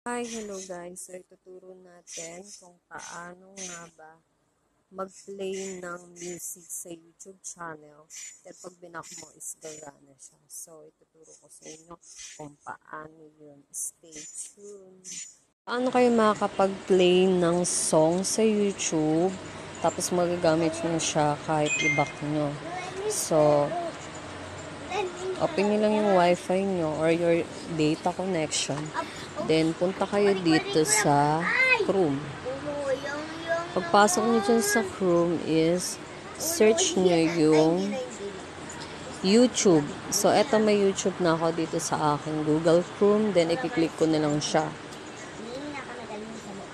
Hi, hello guys. So, ituturo natin kung paano nga ba mag-play ng music sa YouTube channel. Then, pag binak mo is gagana siya. So, ituturo ko sa inyo kung paano yun. Stay tuned. Paano kayo makakapag-play ng song sa YouTube? Tapos, magagamit nyo siya kahit i-back nyo. So, open nyo lang yung wifi nyo or your data connection. Then, punta kayo dito sa Chrome. Pagpasok nyo dyan sa Chrome is search nyo yung YouTube. So, eto may YouTube na ako dito sa aking Google Chrome. Then, i-click ko na lang siya.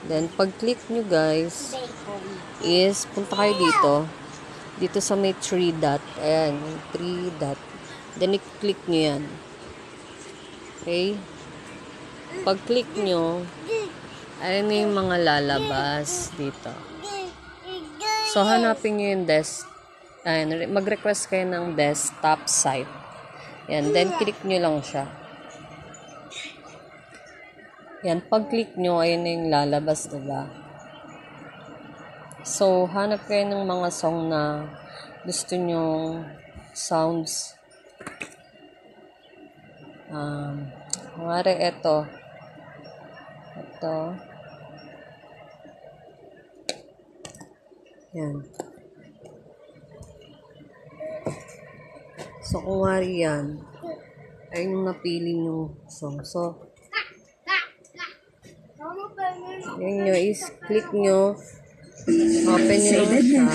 Then, pag-click nyo guys, is punta kayo dito. Dito sa may 3 dot. Ayan, 3 dot. Then, i-click nyo yan. Okay? Pag-click nyo, ayun na yung mga lalabas dito. So, hanapin nyo yung mag-request kayo ng desktop site. Yan, then click nyo lang siya. Yan, pag-click nyo, ayun na yung lalabas, diba? So, hanap kayo ng mga song na gusto nyong sounds. Kumari, ito. Yan. So, kung wari yan, ayun yung napili nyo song. So, yun nyo is, click nyo, open nyo lang siya.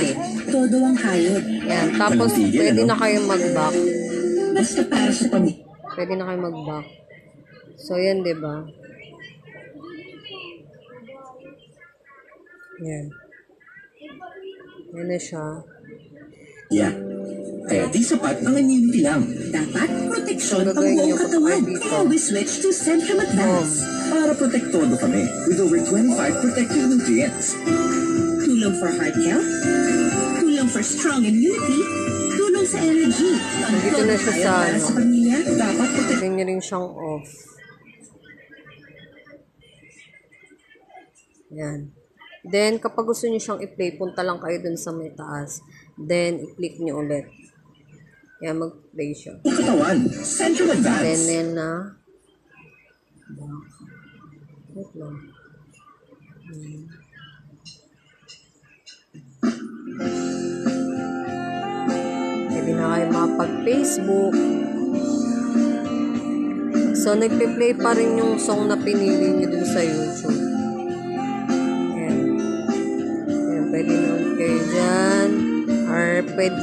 Todo ang hayop. Yan. Tapos, pwede na kayo mag-back. Basta para sa Pwede na kayo mag-back. So, yan, diba? Yan. Yan na siya. Yeah. Kaya di sapat ang immunity lang. Dapat proteksyon ang buong katawan. Kaya we switch to Centrum Advance. Para protektado kami with over 25 protective nutrients. Tulong for heart health. Tulong for strong immunity. Tulong sa energy. Dito na siya sa pamilya. Dapat pwede nyo rin siyang off. Yan. Then, kapag gusto nyo siyang i-play, punta lang kayo dun sa may taas. Then, i-click nyo ulit. Yan, mag-play siya. Katawan. Centrum Advance. Then, wait lang. Pwede na kayo mapag-Facebook. So, nagpe-play pa rin yung song na pinili nyo dun sa YouTube. Ayan. Ayan, pwede naman kayo dyan. Or pwede